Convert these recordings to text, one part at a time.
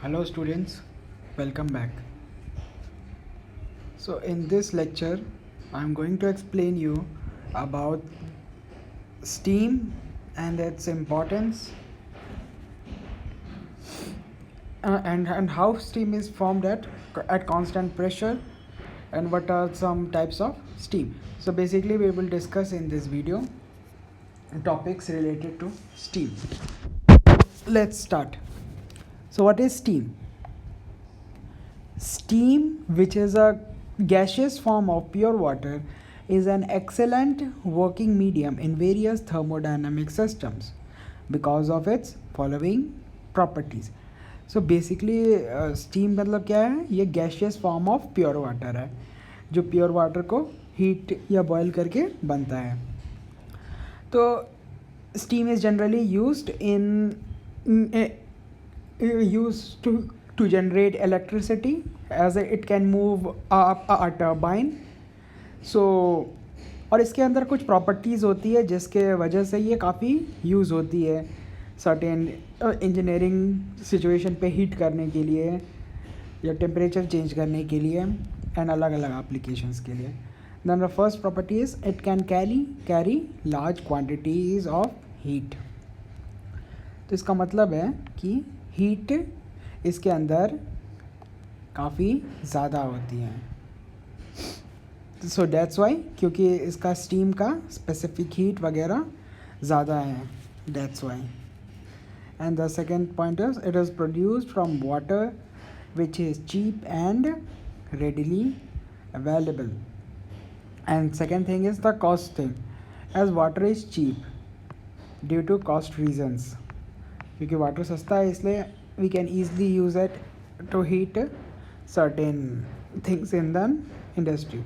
Hello students, welcome back. So in this lecture, I'm going to explain you about steam and its importance and how steam is formed at constant pressure and what are some types of steam. So basically we will discuss in this video topics related to steam. Let's start. So what is steam? Steam, which is a gaseous form of pure water, is an excellent working medium in various thermodynamic systems because of its following properties. So basically steam मतलब क्या है? ये gaseous form of pure water है जो pure water को heat या boil करके बनता है. तो steam is generally used to generate electricity as it can move a turbine. So और इसके अंदर कुछ प्रॉपर्टीज़ होती है जिसके वजह से ये काफ़ी यूज़ होती है सर्टेन इंजीनियरिंग सिचुएशन पे हीट करने के लिए या टेम्परेचर चेंज करने के लिए एंड अलग अलग एप्लीकेशंस के लिए. Then the first property is it can carry large quantities of heat. तो इसका मतलब है कि हीट इसके अंदर काफ़ी ज़्यादा होती हैं. सो दैट्स वाई, क्योंकि इसका स्टीम का स्पेसिफिक हीट वगैरह ज़्यादा है, that's why. And the second point is it is produced from water which is cheap and readily available. And second thing is the cost thing, as water is cheap due to cost reasons. क्योंकि water सस्ता है इसलिए we can easily use it to heat certain things in the industry.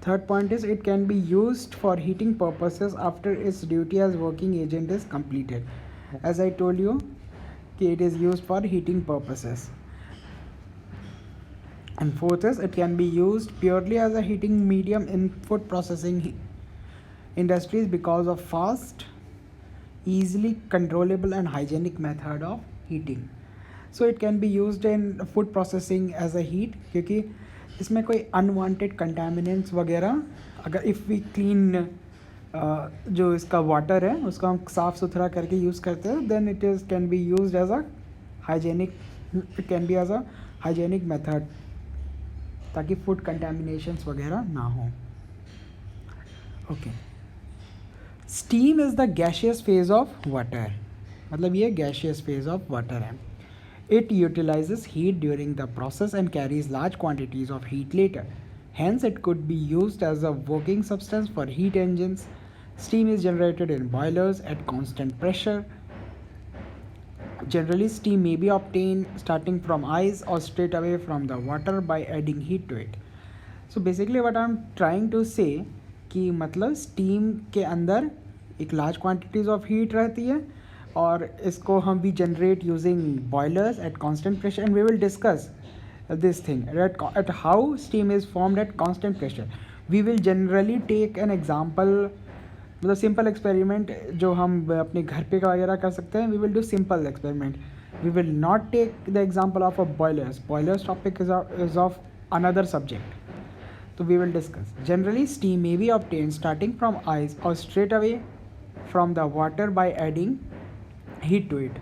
Third point is it can be used for heating purposes after its duty as working agent is completed. As I told you, it is used for heating purposes. And fourth is it can be used purely as a heating medium in food processing industries because of fast, easily controllable and hygienic method of heating. So it can be used in food processing as a heat, क्योंकि इसमें कोई unwanted contaminants वगैरह अगर if we clean जो इसका water है उसको हम साफ़ सुथरा करके यूज़ करते हैं, then it is can be used as a hygienic, it can be as a hygienic method ताकि फूड कंटामिनेशंस वगैरह ना हो. Okay, steam is the gaseous phase of water. मतलब ये गैशियस फेज ऑफ वाटर है. It utilizes heat during the process and carries large quantities of heat later. Hence, it could be used as a working substance for heat engines. Steam is generated in boilers at constant pressure. Generally, steam may be obtained starting from ice or straight away from the water by adding heat to it. So basically what I'm trying to say कि मतलब steam के अंदर एक large quantities of heat रहती है और इसको हम भी generate using boilers at constant pressure. And we will discuss this thing at how steam is formed at constant pressure. We will generally take an example, मतलब सिंपल एक्सपेरिमेंट जो हम अपने घर पे वगैरह कर सकते हैं. We will do simple experiment. We will not take the example of a boilers topic is of another subject. तो we will discuss. Generally steam may be obtain starting from ice और straight away from the water by adding heat to it.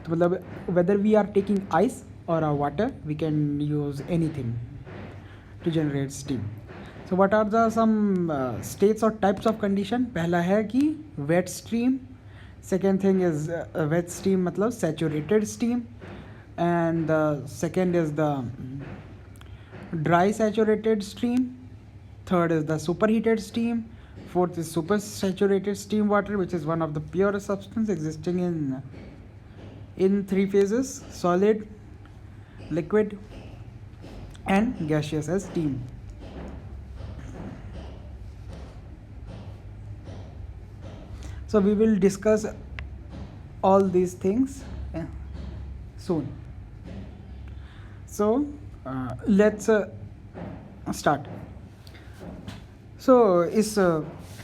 तो मतलब whether we are taking ice or a water, we can use anything to generate steam. So what are the some states or types of condition? पहला है कि wet stream. Second thing is wet steam मतलब saturated steam. And the second is the dry saturated stream. Third is the superheated steam. Fourth is supersaturated steam water, which is one of the purest substance existing in three phases: solid, liquid, and gaseous as steam. So we will discuss all these things soon. So let's start. सो इस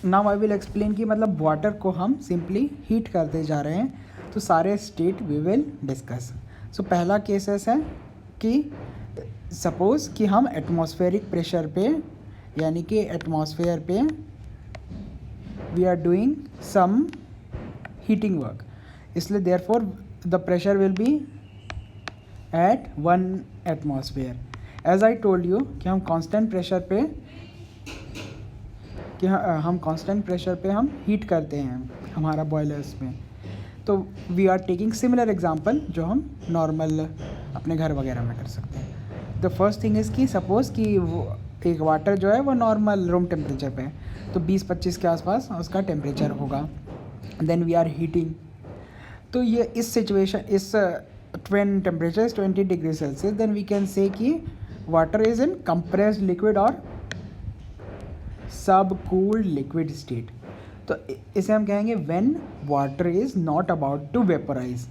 now I will explain कि मतलब water को हम simply heat करते जा रहे हैं. तो सारे स्टेट वी विल डिस्कस. सो पहला केसेस है कि सपोज़ कि हम एटमॉस्फेरिक प्रेशर पे, यानी कि एटमॉस्फेयर पे we are doing some heating work, इसलिए therefore the pressure will be at 1 atmosphere. As I told you कि हम कांस्टेंट प्रेशर पे हम हीट करते हैं हमारा बॉयलर्स में. तो we are taking similar example जो हम नॉर्मल अपने घर वगैरह में कर सकते हैं. द फर्स्ट थिंग इज़ कि सपोज़ कि वो एक वाटर जो है वो नॉर्मल रूम टेम्परेचर पे है, तो 20-25 के आसपास उसका टेम्परेचर होगा. Then we are heating. तो ये इस सिचुएशन, इस when temperature is 20 degree Celsius, then we can say कि water is in compressed liquid और subcooled liquid state. तो इसे हम कहेंगे when water is not about to vaporize.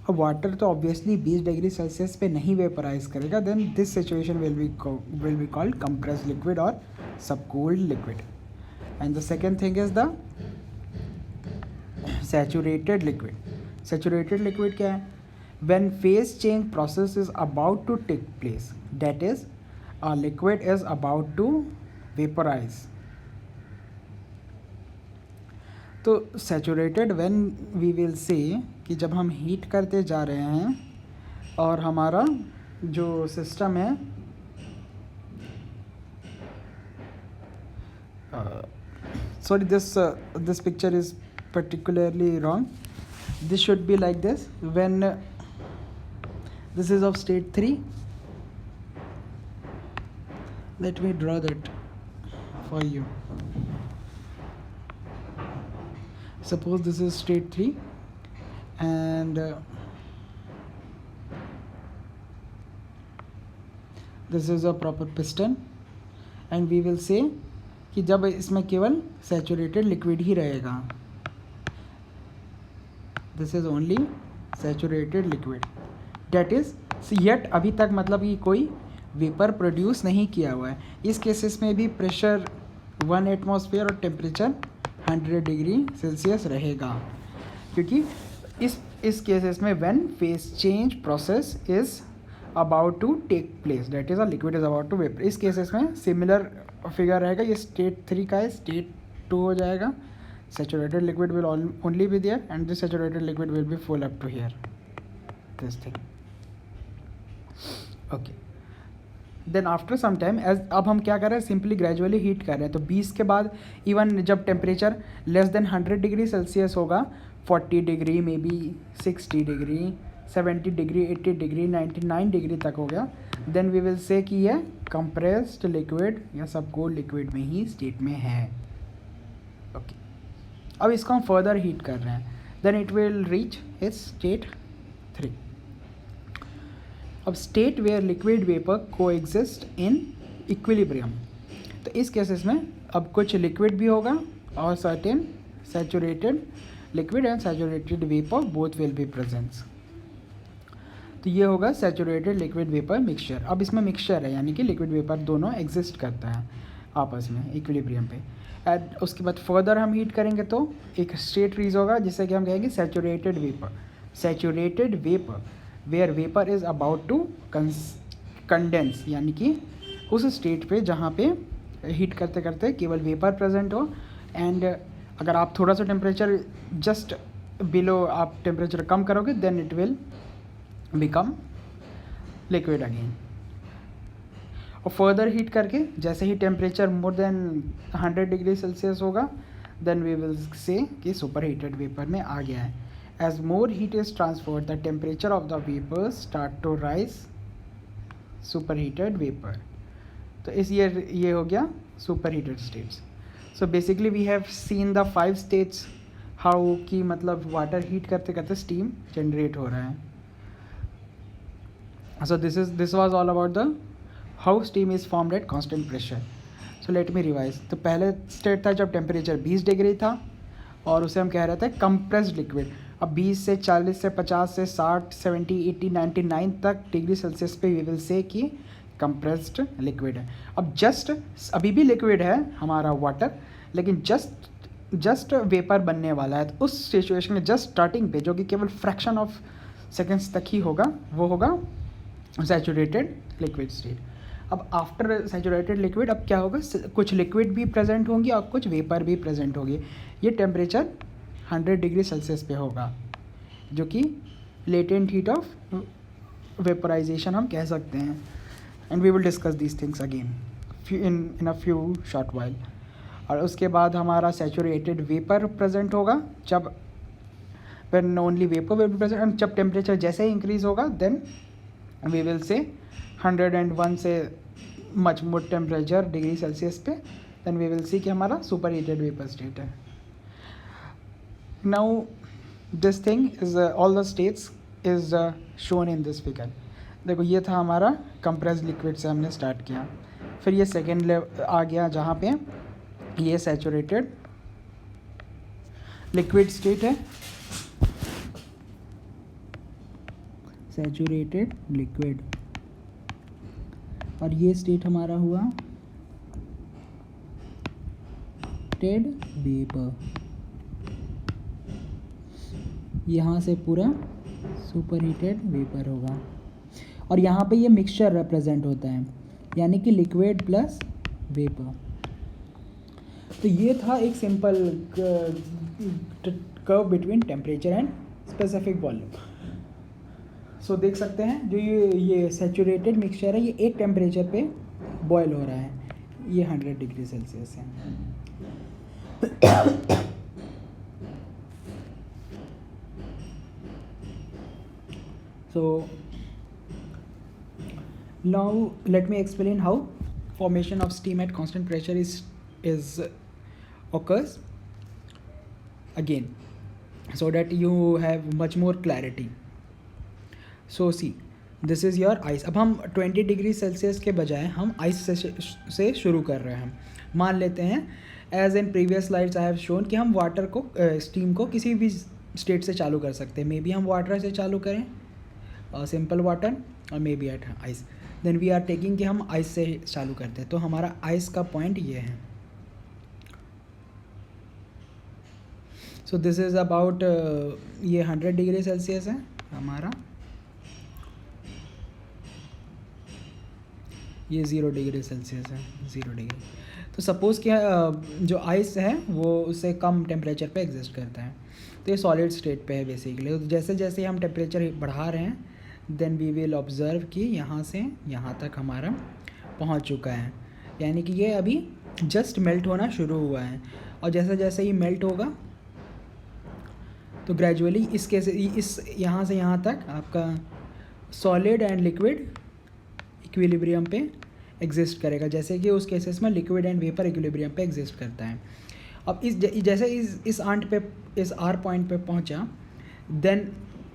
अब वाटर तो ऑब्वियसली 20 डिग्री सेल्सियस पे नहीं वेपराइज करेगा, then this situation will be called compressed liquid और subcooled liquid. And the second thing is the saturated liquid. Saturated liquid क्या है? When phase change process is about to take place, that is a liquid is about to vaporize. तो saturated when we will say कि जब हम heat करते जा रहे हैं और हमारा जो सिस्टम है sorry, this picture is particularly wrong. This should be like this. When this is of state 3, let me draw that for you. Suppose this is state 3 and this is a proper piston, and we will say कि जब इसमें केवल saturated liquid ही रहेगा, this is only saturated liquid, that is yet अभी तक मतलब कि कोई वेपर प्रोड्यूस नहीं किया हुआ है. इस केसेस में भी प्रेशर 1 एटमॉस्फेयर और टेम्परेचर 100 डिग्री सेल्सियस रहेगा, क्योंकि इस केसेस में when phase change process is about to take place, that is a liquid is about to vapour. इस केसेस में सिमिलर फिगर रहेगा. ये स्टेट 3 का है, स्टेट 2 हो जाएगा. Saturated liquid will only be there and this saturated liquid will be full up to here, this thing. Okay, then after some time as अब हम क्या कर रहे हैं, सिंपली ग्रेजुअली हीट कर रहे हैं. तो 20 के बाद इवन जब temperature less than 100 degree Celsius होगा, 40 degree may be 60 degree 70 degree 80 degree 99 degree तक हो गया, देन वी विल से कि यह कंप्रेस्ड लिक्विड या सबकोल्ड लिक्विड में ही स्टेट में है. ओके, अब इसको हम फर्दर हीट कर रहे हैं, then it will reach is state 3. अब स्टेट वेयर लिक्विड वेपर को एग्जिस्ट इन इक्विलिब्रियम. तो इस केसेस में अब कुछ लिक्विड भी होगा और certain saturated liquid and saturated vapour both will be presents. तो ये होगा सैचुरेटेड लिक्विड वेपर मिक्सचर. अब इसमें मिक्सचर है, यानी कि लिक्विड वेपर दोनों एग्जिस्ट करता है आपस में इक्विलिब्रियम पे. एंड उसके बाद फर्दर हम हीट करेंगे तो एक स्टेट रीज होगा जिससे कि हम कहेंगे saturated vapour. Saturated vapour where vapour is about to condense, यानी कि उस स्टेट पे जहाँ पे हीट करते करते केवल वेपर प्रेजेंट हो, एंड अगर आप थोड़ा सा टेम्परेचर जस्ट बिलो आप टेम्परेचर कम करोगे then it will become liquid again. और फर्दर हीट करके जैसे ही temperature more than 100 degree Celsius होगा, देन वी विल से कि सुपर हीटेड वेपर में आ गया है. As more heat is transferred the temperature of the vapour start to rise superheated vapour. तो इस ये हो गया superheated states. So basically we have seen the 5 states how कि मतलब वाटर हीट करते करते स्टीम जनरेट हो रहा है. So this was all about the how steam is formed at constant pressure. So let me revise. तो पहले state था जब टेम्परेचर 20 डिग्री था और उसे हम कह रहे थे कंप्रेस्ड लिक्विड. अब 20 से 40 से 50 से 60 70 80 99 तक डिग्री सेल्सियस पे वी विल से कि कंप्रेस्ड लिक्विड है. अब जस्ट अभी भी लिक्विड है हमारा वाटर, लेकिन जस्ट वेपर बनने वाला है. तो उस सिचुएशन में जस्ट स्टार्टिंग पे जो कि केवल फ्रैक्शन ऑफ सेकेंड्स तक ही होगा, वो होगा सैचुरेटेड लिक्विड स्टेट। अब आफ्टर सैचुरेटेड लिक्विड अब क्या होगा, कुछ लिक्विड भी प्रेजेंट होंगी और कुछ वेपर भी प्रेजेंट होगी। ये टेम्परेचर 100 डिग्री सेल्सियस पे होगा, जो कि लेटेंट हीट ऑफ वेपराइजेशन हम कह सकते हैं। And we will discuss these things again in a few short while. और उसके बाद हमारा सैचुरेटेड वेपर प्रेजेंट होगा, जब when only vapor will be present, and जब टेम्परेचर जैसे ही इंक्रीज होगा देन वी विल से 101 से much more temperature degree Celsius पे, देन वी विल सी कि हमारा सुपर हीटेड वेपर स्टेट है। Now this thing is all the states is shown in this figure. देखो ये था हमारा कंप्रेस्ड लिक्विड से हमने स्टार्ट किया, फिर ये सेकेंड लेवल आ गया जहाँ पे ये सैचुरेटेड लिक्विड स्टेट है, सैचुरेटेड लिक्विड, और ये स्टेट हमारा हुआ टेड वेपर। यहाँ से पूरा सुपर हीटेड वेपर होगा, और यहाँ पे ये मिक्सचर रिप्रेजेंट होता है, यानी कि लिक्विड प्लस वेपर। तो ये था एक simple curve between temperature and specific volume. So देख सकते हैं जो ये सैचुरेटेड मिक्सचर है, ये एक टेम्परेचर पे बॉयल हो रहा है, ये 100 डिग्री सेल्सियस है। So now let me explain how formation of steam at constant pressure is occurs again, so that you have much more clarity. So see, this is your eyes. अब हम 20 degree Celsius के बजाय हम ice से शुरू कर रहे हैं। मान लेते हैं as in previous slides I have shown कि हम वाटर को स्टीम को किसी भी स्टेट से चालू कर सकते हैं। मे बी हम वाटर से चालू करें, सिंपल वाटर, और may be at ice. Then we are taking कि हम आइस से चालू करते हैं, तो हमारा आइस का पॉइंट ये है। सो दिस इज़ अबाउट ये 100 डिग्री सेल्सियस है हमारा, ये 0 डिग्री सेल्सियस है, 0 डिग्री। तो सपोज़ कि जो आइस है वो उससे कम टेम्परेचर पे एग्जिस्ट करता है, तो ये सॉलिड स्टेट पे है बेसिकली। तो जैसे जैसे हम टेम्परेचर बढ़ा रहे हैं देन वी विल ऑब्ज़र्व कि यहाँ से यहाँ तक हमारा पहुँच चुका है, यानी कि ये अभी जस्ट मेल्ट होना शुरू हुआ है। और जैसे जैसे ये मेल्ट होगा तो ग्रेजुअली इस यहाँ से यहाँ तक आपका सॉलिड एंड लिक्विड इक्विलिब्रियम पे एग्जिस्ट करेगा, जैसे कि उस केसेस में लिक्विड एंड वेपर इक्विलिब्रियम पे एग्जिस्ट करता है। अब जैसे इस आर पॉइंट पे पहुंचा देन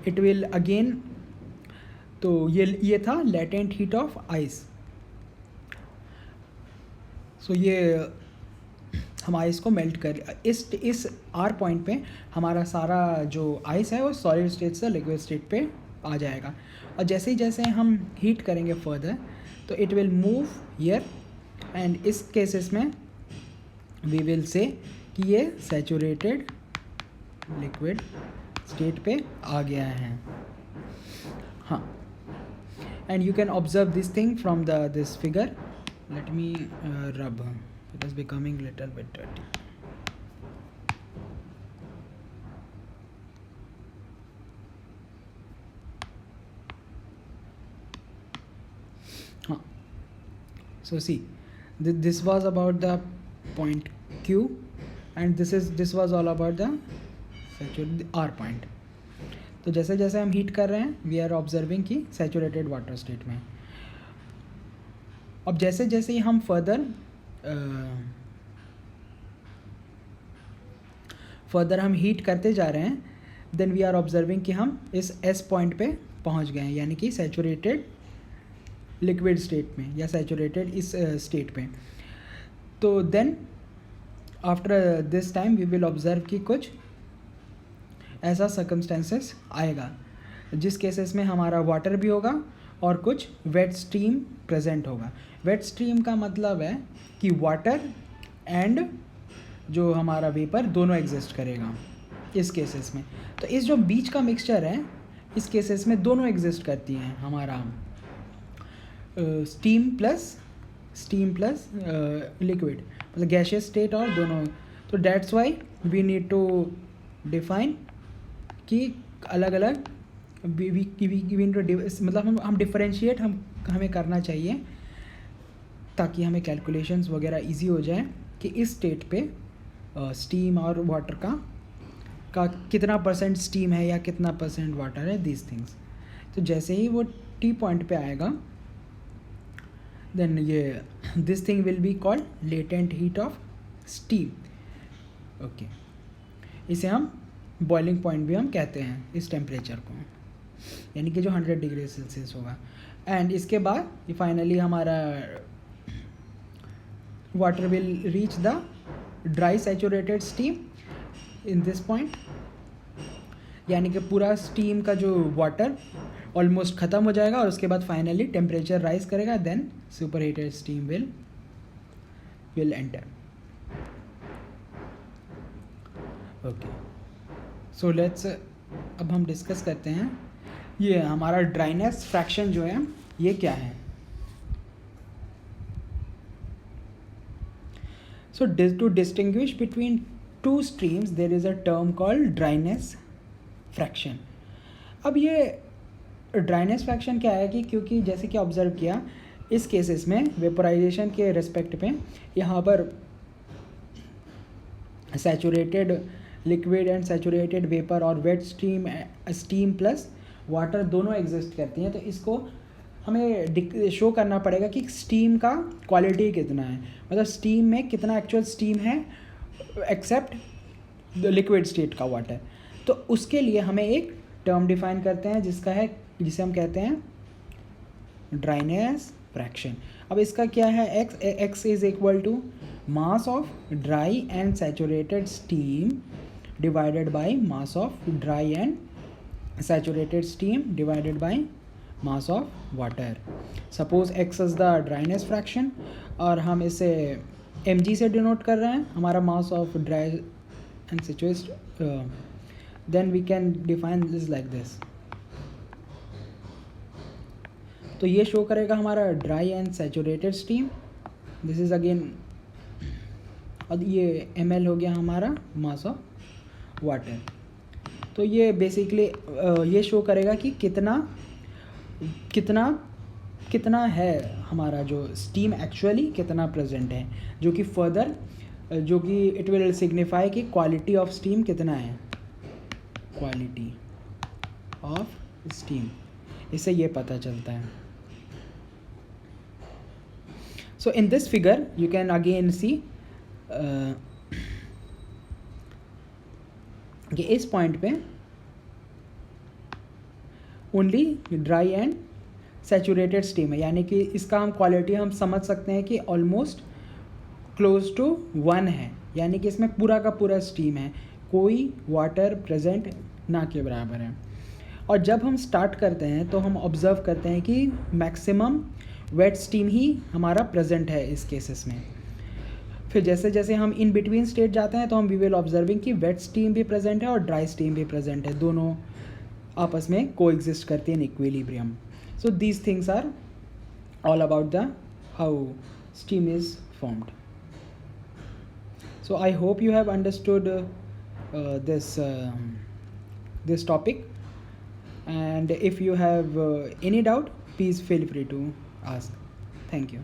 इट विल अगेन, तो ये था लेटेंट हीट ऑफ आइस। सो ये हम आइस को मेल्ट कर इस आर पॉइंट पे हमारा सारा जो आइस है वो सॉलिड स्टेट से लिक्विड स्टेट पे आ जाएगा। और जैसे जैसे हम हीट करेंगे फर्दर तो it will move here, and इस केसेस में वी विल से कि ये सैचुरेटेड लिक्विड स्टेट पे आ गया है। हाँ, and you can observe this thing from this figure. Let me rub, it is becoming little bit dirty. So see, this was about the point Q, and this was all about the R point. तो जैसे जैसे हम heat कर रहे हैं we are observing कि saturated water state में। अब जैसे जैसे ही हम फर्दर हम हीट करते जा रहे हैं देन वी आर ऑब्जर्विंग कि हम इस S पॉइंट पे पहुंच गए हैं, यानी कि सैचुरेटेड लिक्विड स्टेट में या सैचुरेटेड इस स्टेट पे। तो then after this time we will observe कि कुछ ऐसा सर्कमस्टेंसेस आएगा जिस केसेस में हमारा वाटर भी होगा और कुछ वेट स्ट्रीम प्रेजेंट होगा। वेट स्ट्रीम का मतलब है कि वाटर एंड जो हमारा वेपर दोनों एग्जिस्ट करेगा इस केसेस में। तो इस जो बीच का मिक्सचर है इस केसेस में दोनों एग्जिस्ट करती हैं, हमारा स्टीम प्लस लिक्विड, मतलब गैशियस स्टेट और दोनों। तो that's why we need to define कि अलग अलग मतलब हम डिफरेंशिएट हमें करना चाहिए ताकि हमें कैलकुलेशंस वगैरह इजी हो जाए कि इस स्टेट पे स्टीम और वाटर का कितना परसेंट स्टीम है या कितना परसेंट वाटर है, दीज थिंग्स। तो जैसे ही वो टी पॉइंट पे आएगा, देन ये this thing will be called latent heat of steam. Okay, इसे हम बॉइलिंग पॉइंट भी हम कहते हैं इस टेम्परेचर को, यानी कि जो 100 डिग्री सेल्सियस होगा। एंड इसके बाद ये फाइनली हमारा water will reach the dry saturated steam in this point, यानी कि पूरा स्टीम का जो वाटर ऑलमोस्ट ख़त्म हो जाएगा और उसके बाद फाइनली टेम्परेचर राइज करेगा, then super heated steam will enter. Okay, so let's अब हम डिस्कस करते हैं ये हमारा ड्राइनेस फ्रैक्शन जो है ये क्या है। So to distinguish between two streams there is a term called dryness fraction. अब ये ड्राइनेस फ्रैक्शन क्या है कि क्योंकि जैसे कि ऑब्जर्व किया इस केसेस में वेपोराइजेशन के रिस्पेक्ट पे यहाँ पर saturated liquid and saturated vapour और वेट स्टीम प्लस वाटर दोनों एग्जिस्ट करती हैं। तो इसको हमें शो करना पड़ेगा कि स्टीम का क्वालिटी कितना है, मतलब स्टीम में कितना एक्चुअल स्टीम है एक्सेप्ट द लिक्विड स्टेट का वाटर। तो उसके लिए हमें एक टर्म डिफाइन करते हैं जिसे हम कहते हैं ड्राइनेस फ्रैक्शन। अब इसका क्या है, x is equal to mass of dry and saturated steam divided by mass of dry and saturated steam divided by mass of water. Suppose x is the dryness fraction और हम इसे mg से denote कर रहे हैं, हमारा मास of dry and saturated, then we can define this like this। तो ये शो करेगा हमारा dry and saturated steam, this is again, और ये ml हो गया हमारा मास ऑफ वाटर। तो ये बेसिकली ये शो करेगा कि कितना है हमारा जो स्टीम एक्चुअली कितना प्रेजेंट है, जो कि फर्दर जो कि इट विल सिग्निफाई कि क्वालिटी ऑफ स्टीम कितना है, क्वालिटी ऑफ स्टीम, इससे ये पता चलता है। So in this figure you can again see कि इस पॉइंट पे only dry and saturated steam है, यानी कि इसका हम क्वालिटी हम समझ सकते हैं कि ऑलमोस्ट क्लोज टू 1 है, यानी कि इसमें पूरा का पूरा स्टीम है, कोई वाटर प्रेजेंट ना के बराबर है। और जब हम स्टार्ट करते हैं तो हम ऑब्ज़र्व करते हैं कि मैक्सिमम वेट स्टीम ही हमारा प्रेजेंट है इस केसेस में। फिर जैसे जैसे हम इन बिटवीन स्टेट जाते हैं तो हम वी विल ऑब्जर्विंग कि वेट स्टीम भी प्रेजेंट है और ड्राई स्टीम भी प्रेजेंट है, दोनों आपस में को एग्जिस्ट करती हैं in equilibrium. So these things are all about the how steam is formed. So I hope you have understood this topic, and if you have any doubt, please feel free to ask. Thank you.